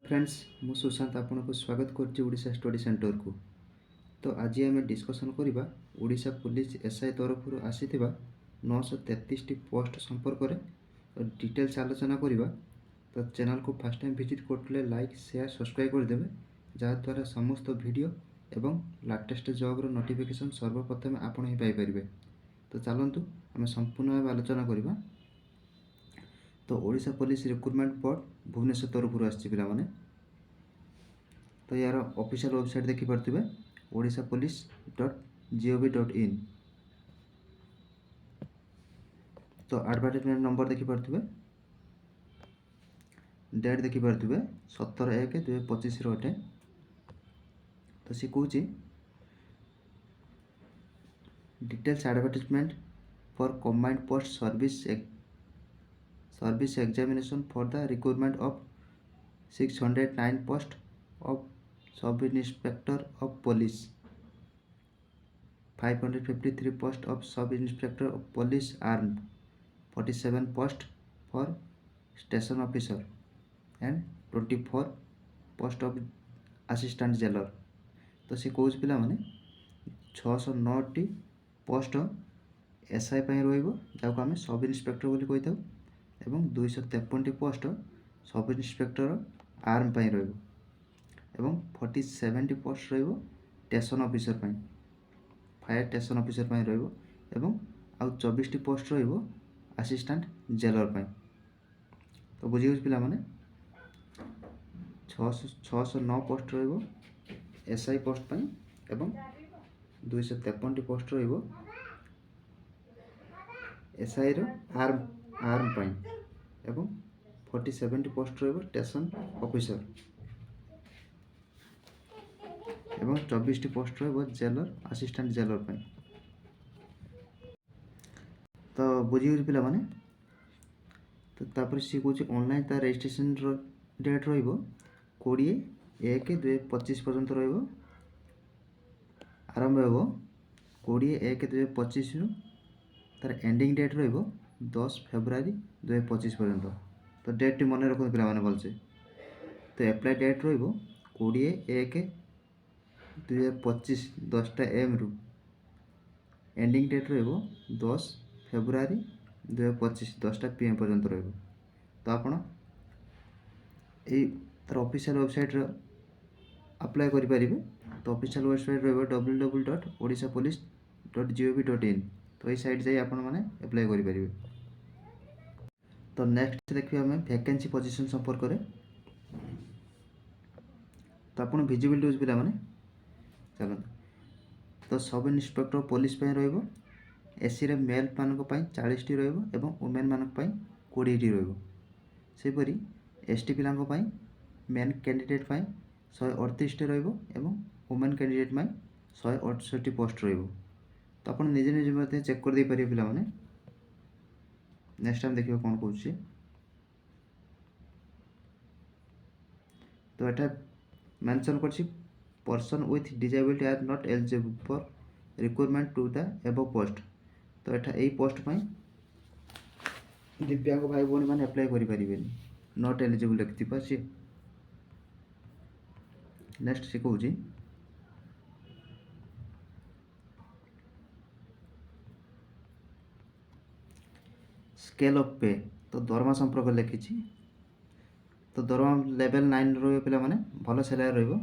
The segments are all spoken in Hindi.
फ्रेंड्स मु सुशांत आपन को स्वागत करछि ओडिशा स्टडी सेंटर को। तो आज आम डिस्कसन करबा ओडिशा पुलिस एसआई तरफ आसीथिबा 933 टी पोस्ट संपर्क रे तो डिटेल्स आलोचना करबा। तो चैनल को फर्स्ट टाइम विजिट करले लाइक शेयर सब्सक्राइब कर देबे जहाँ द्वारा समस्त वीडियो एवं लेटेस्ट जॉब रो नोटिफिकेशन सर्वप्रथम आपन ही पाई परिबे। तो चलंतु आम संपूर्ण भाव आलोचना करबा। तो Odisha police recruitment board Bhubaneswar तरफ आसी पिला माने। तो यार ऑफिशियल वेबसाइट देखि पारथिबे odishapolice.gov.in। तो एडवर्टाइजमेंट नंबर देखि पारथिबे, डेट देखि पारथिबे 17/1/2025 रो अटे। तो सी कहूची details advertisement for combined post service examination for the recruitment of 609 post of sub inspector of police, 553 post of sub inspector of police armed, 47 post for station officer and 24 post of assistant jailer. तो सी कौच पिला माने 609 टी पोस्ट एसआई पाई रहिबो जाको आमे सब इंस्पेक्टर बोली कहि थाउ एवं 253 टी पोस्ट सब इंस्पेक्टर आर्म पाई रहिबो एवं 47 टी पोस्ट रहिबो स्टेशन ऑफिसर पाई, फायर स्टेशन ऑफिसर पाई रहिबो एवं आउ 24 टी पोस्ट रहिबो असिस्टेंट जेलर पाई। तो बुझी गयो पिला माने 609 पोस्ट रहिबो एसआई पोस्ट पाई एवं 253 टी पोस्ट रहिबो एसआई रो आर्म पाई एवं 47 टी पोस्ट रहिबो स्टेशन ऑफिसर एवं 24 टी पोस्ट रहिबो जेलर असिस्टेंट जेलर पाई। तो बुझी गयो पिला माने। तो तापर सी कहूँ ऑनलाइन तार रजिस्ट्रेशन डेट रहिबो 20/1/2025 पर्यंत रहिबो, आरंभ हेबो 20/1/2025 रु तार एंडिंग डेट रहिबो 10 फेब्रुआरी 2025 पर्यंत। तो डेट टी मन रखो पिला माने भलसे। तो अप्लाई डेट रहिबो 20/1/2025 10टा AM रु एंडिंग डेट रहिबो 10 फेब्रुआरी 2025 10टा PM पर्यंत रहिबो। तो आपण ए तार ऑफिशियल वेबसाइट रो अप्लाई करि परिबे। तो ऑफिशियल वेबसाइट रहिबो www.odishapolice.gov.in। तो ये साइट जाई आपण माने अप्लाई करि परिबे। तो नेक्स्ट देखिए हमें वैकेंसी पोजीशन संपर्क रे। तो आपण विजिबिलिटी यूज पिला माने चलो। तो सब इंस्पेक्टर पुलिस पे रहिबो एससी रे मेल मानक पई 40 टी रहिबो एवं वुमेन मानक पई 20 टी रहिबो। से परी एसटी पिलांक पई मेन कैंडिडेट पई 138 टी रहिबो एवं वुमेन कैंडिडेट पई 168 टी पोस्ट रहिबो। तो आपण निजे निजे मते चेक कर दे परिबे पिला माने। नेक्स्ट टाइम देखियो कोन कहूची। तो एटा मेंशन करछि person with disability are not eligible for recruitment to the above post. तो एटा एई पोस्ट पई दिव्यांग भाई भौणी माने अप्लाई करि परिबेनी, नॉट एलिजिबल लिखति पाछि। नेक्स्ट से कहूची स्केल ऑफ पे। तो दरमा संपर्क लिखिछि। तो दरमा लेवल 9 रहिबो पिला माने भलो सैलरी रहिबो।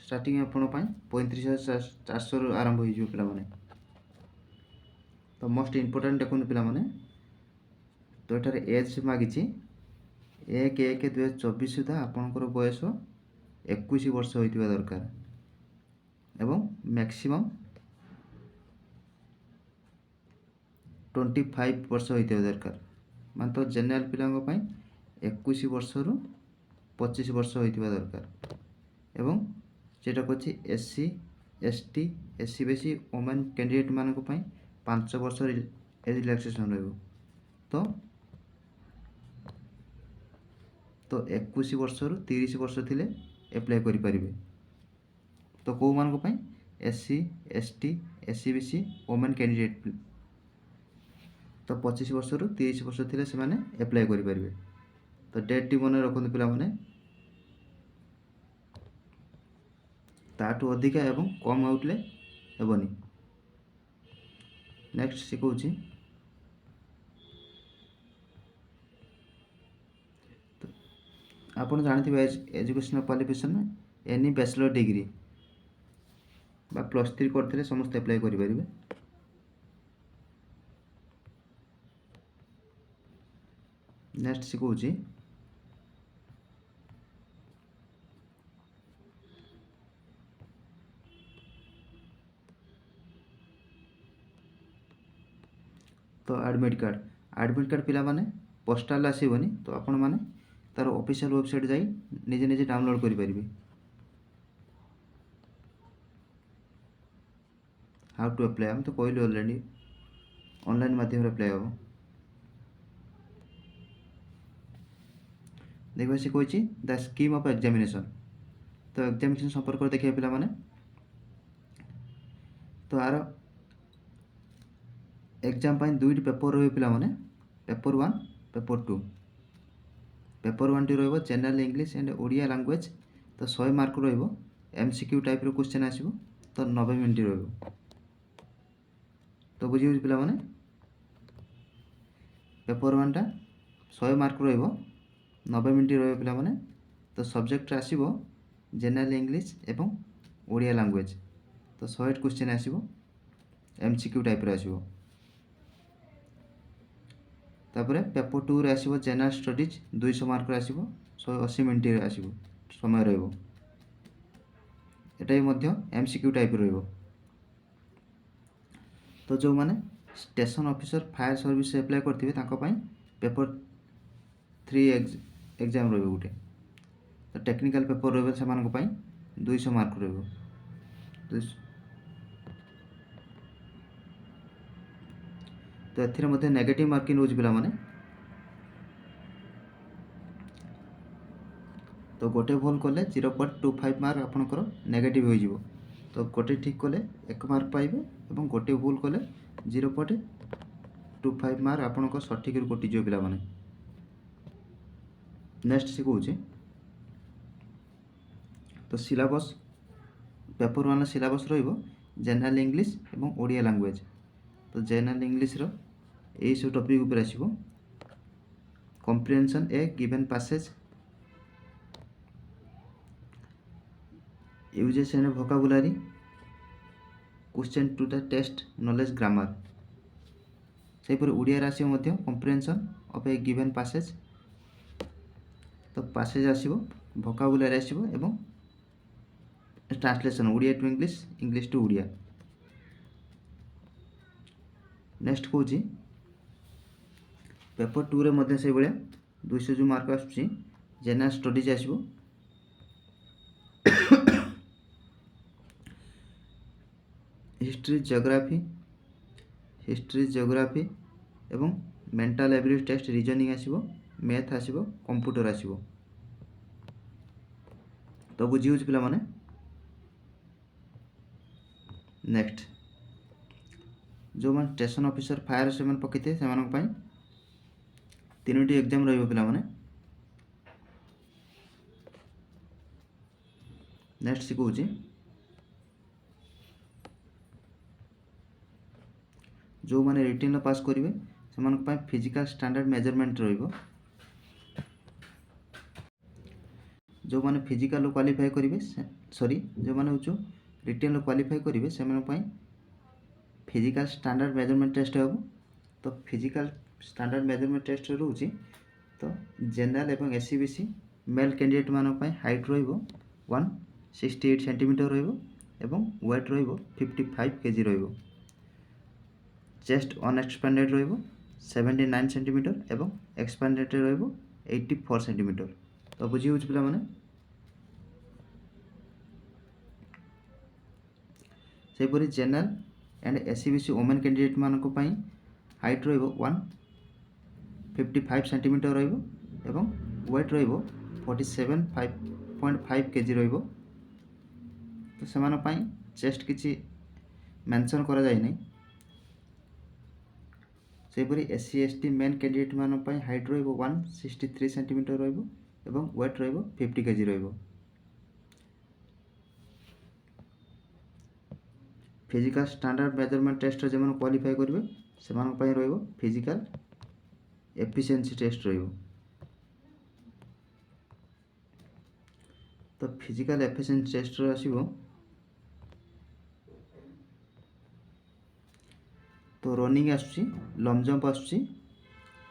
स्टार्टिंग आपण पई 35,400 रु आरंभ होई जो पिला माने। तो मोस्ट इंपोर्टेंट देखुन पिला माने। तो एठारे एज मागिछि 1/1/2024 सुधा आपनकर बयस 21 वर्ष होइतिबा दरकार एवं मैक्सिमम 25 वर्ष होइतिबा दरकार। मान तो जनरल पिलांग पई 21 वर्ष रु 25 वर्ष होइतिबा दरकार एवं जेटा कहछि एससी एसटी एससी बेसी वुमेन कैंडिडेट मानक पई 5 वर्ष एज रिलैक्सेशन रहइबो। तो 21 वर्ष रु 30 वर्ष थिले अप्लाई करि परिबे। तो को मानक पई SC ST SC BC women candidate. तो 25 वर्ष रु 30 वर्ष थिले से माने अप्लाई करि परिबे। तो डेट टी मन रखन पिला माने ତାଠୁ ଅଧିକା ଏବଂ କମ୍ ହେଉଥିଲେ ହେବନି। ନେକ୍ସଟ ଶିଖଉଛି ଆପଣ ଜାଣିଥିବେ educational qualification any bachelor degree ବା +3 କରିଥିଲେ ସମସ୍ତେ ଆପ୍ଲାଏ କରିପାରିବେ। ନେକ୍ସଟ ଶିଖଉଛି तो आडमिट कार्ड पिलामाने पोस्टाल आसबनी तो आपण मैंने तार ऑफिशियल वेबसाइट जाई निजे निजे डाउनलोड करें। हाउ टू अप्लाई हम तो कहलु ऑलरेडी ऑनलाइन माध्यम अप्लाई हम देखा सी कही द स्कीम ऑफ एग्जामिनेशन। तो एग्जामिनेशन संपर्क देखिए पिला माने तो आर एग्जाम पाई दुईट पेपर रही पिला माने पेपर 1 पेपर 2। पेपर 1 टी रहिबो general English and Odia language तो 100 मार्क रहिबो एमसीक्यू टाइप रो क्वेश्चन आसीबो तो 90 मिनिट रहिबो। तो बुझी बुझी पिला माने पेपर 1 टा 100 मार्क रहिबो 90 मिनिट रहिबो पिला माने तो सब्जेक्ट आसीबो जनरल इंग्लिश एवं ओडिया लैंग्वेज तो 100 क्वेश्चन आसीबो एमसीक्यू टाइप रो आसीबो। तापर पेपर 2 रे आसीबो जनरल स्टडीज 200 मार्क रे आसीबो 180 मिनिट रे आसीबो समय रहिबो। एटा मध्य एमसीक्यू टाइप रहिबो। तो जो माने station officer fire service apply करथिबे ताको पई पेपर 3 एग्जाम रहिबो गुटे तो टेक्निकल पेपर रहिबो से मानको पई 200 मार्क रहिबो। तो एथिरे मध्य नेगेटिव मार्किंग रोज पिला माने तो गोटे भूल कले 0.25 मार्क आपनकर नेगेटिव हो जिवो। तो गोटे ठीक कले 1 मार्क पाइबे एवं गोटे भूल कले 0.25 मार्क आपनकर सठिक रु कटि जिवो पिला माने। नेक्स्ट सिखौछि तो सिलेबस पेपर 1 सिलेबस रहिबो जनरल इंग्लिश एवं ओडिया लैंग्वेज। तो जनरल इंग्लिश रो एई सब टॉपिक ऊपर आसीबो comprehension a given passage uses and vocabulary question to the test knowledge grammar से पर ओडिया रे आसीबो मध्य comprehension of a given passage तो पैसेज आसीबो वोकाबुलरी आसीबो एवं translation Odia to English English to Odia. Next कहूँ पेपर 2 रे मध्य से भाया 200 जो मार्क आसुची जनरल स्टडीज आसीबो हिस्ट्री जियोग्राफी एवं मेंटल एबिलिटी टेस्ट रीजनिंग आसीबो मैथ आसीबो कंप्यूटर आसीबो। तो बुझी होछ पिला माने। नेक्स्ट जो मन स्टेशन ऑफिसर फायर से मन पकिते से मानक पई 3टी एग्जाम रहिबो पिला माने। नेक्स्ट सिखौछि जो माने रिटन पास करिवे से मानक पई फिजिकल स्टैंडर्ड मेजरमेंट रहिबो। जो माने फिजिकल क्वालिफाई करिवे सॉरी जो माने जो रिटन क्वालिफाई करिवे से मानक पई फिजिकल स्टैंडर्ड मेजरमेंट टेस्ट हेबो। तो फिजिकल स्टैंडर्ड मेजरमेंट टेस्ट रहउछि तो जनरल एवं एससीबीसी मेल कैंडिडेट मानक पई हाइट रहिबो 168 सेंटीमीटर रहिबो एवं वेट रहिबो 55 केजी रहिबो। चेस्ट अनएक्सपेंडेड रहिबो 79 सेंटीमीटर एवं एक्सपेंडेड रहिबो 84 सेंटीमीटर। तो बुझी होछ पिला माने से परि general and SCBC women candidate मानक पई हाइट रहिबो 155 सेंटीमीटर रहिबो एवं वेट रहिबो 47.5 केजी रहिबो। तो से मानक पई चेस्ट किछि मेंशन करा जाय नै। से परि एससी एसटी मेन कैंडिडेट मानक पई हाइट रहिबो 163 सेंटीमीटर रहिबो एवं वेट रहिबो 50 केजी रहिबो। फिजिकल स्टैंडर्ड मेजरमेंट टेस्ट जो क्वालिफाई करेंगे से फिजिकल एफिशिएंसी टेस्ट रहिबो। तो फिजिकल एफिशिएंसी टेस्ट आसीबो तो रनिंग आसुची, लंग जंप आसुची,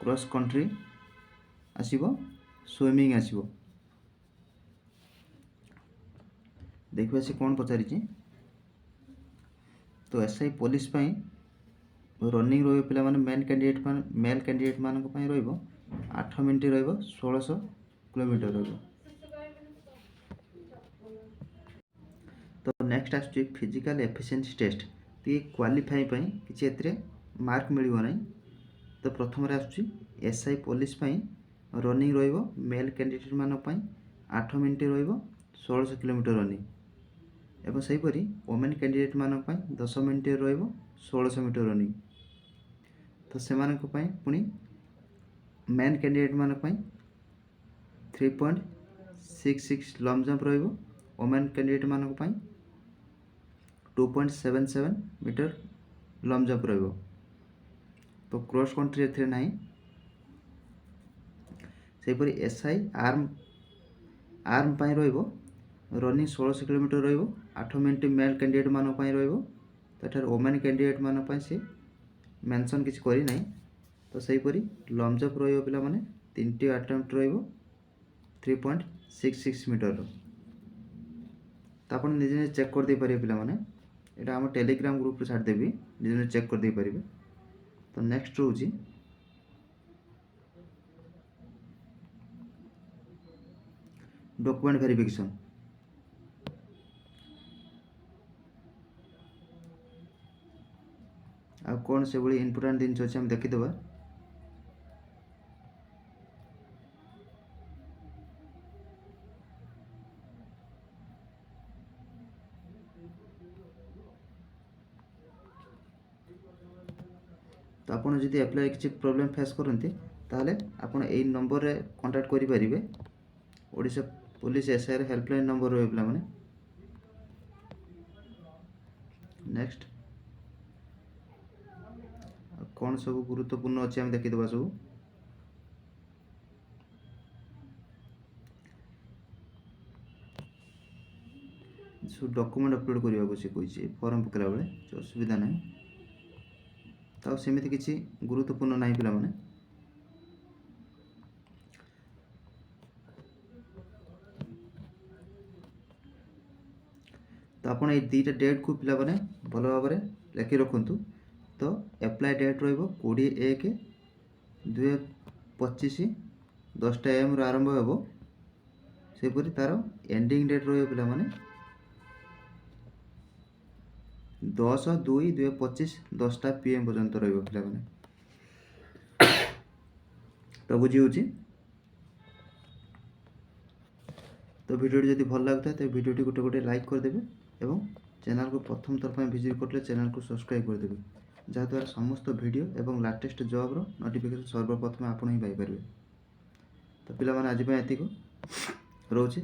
क्रॉस कंट्री आसीबो, स्विमिंग आसीबो। देखिए से कौन पचारि तो एसआई पुलिस पाई रनिंग रही पे मेल कैंडिडेट मानक रहिबो 8 मिनिट रहिबो 1600 किलोमीटर रहिबो। तो नेक्स्ट आसुची फिजिकल एफिशिएंसी टेस्ट तो ये क्वालिफाई पाई किछि एतरे मार्क मिलिबो नै। तो प्रथम रे आसुची एसआई पुलिस पाई रनिंग रहिबो मेल कैंडिडेट मानक 8 मिनिट रहिबो 1600 किलोमीटर रनिंग एवं सेहीपरि वोमेन कैंडिडेट मानक 10 मिनिट रहिबो 1600 मीटर रनिंग। तो से पुणी मेन कैंडिडेट मानक 3.66 लंग जंप रहिबो, वोमेन कैंडिडेट मानक 2.77 मीटर लंग जंप रहिबो। तो क्रॉस कंट्री एथिरे नाही। सेहीपरि एसआई आर्म पाई रहिबो रनिंग 1600 किलोमीटर रहिबो 8 मिनिट मेल कैंडिडेट मानक रहिबो। तो एठार वोमेन कैंडिडेट मानक से मेंशन किसी करि नाही। तो सेहीपरि लंग जंप रहिबो पिला माने 3टी अटेम्प्ट रहिबो 3.66 मीटर। तो आपण निजे निजे चेक कर दे पारे पिला माने, एटा हम टेलीग्राम ग्रुप रे छाड़ देबी, निजे निजे चेक कर दे पारिबे। तो नेक्स्ट होची डॉक्यूमेंट वेरिफिकेशन। आ कौन से भाई इम्पोर्टाट जिन अच्छे हम देखीदे। तो आपन जदि अप्लाई किसी प्रॉब्लम फेस करते ताहले आपन एई नंबर रे कांटेक्ट करि परिबे। ओडिशा पुलिस एसआई रे हेल्पलाइन नंबर रहे पिला माने। नेक्स्ट कौन सब गुरुत्वपूर्ण अच्छे हम देखीदे सब। सब डॉक्यूमेंट अपलोड करने को कही फॉर्म पकड़ा बेले असुविधा ना। तो सेमती किसी गुरुत्वपूर्ण ना पिला माने। तो आपन ये दुईटा डेट को पिला माने भल भाव में लिखि रखु। तो एप्लाई डेट रो 20/1/2025 10टा AM आरंभ हो। सेपरी तार एंडिंग डेट पिला माने 10/2/2025 10टा PM पर्यंत पिला माने। तो बुझी होची। तो वीडियो जब भल लगता है तो वीडियो गोटे गोटे लाइक करदे एवं चैनल को प्रथम थर पर विजिट करते चैनल को सब्सक्राइब करदे जहाँद्वारा समस्त वीडियो एवं लेटेस्ट जॉब रो नोटिफिकेशन सर्वप्रथम आपण ही पाई परिबे। तो पिला माने आज एतिक रोचे।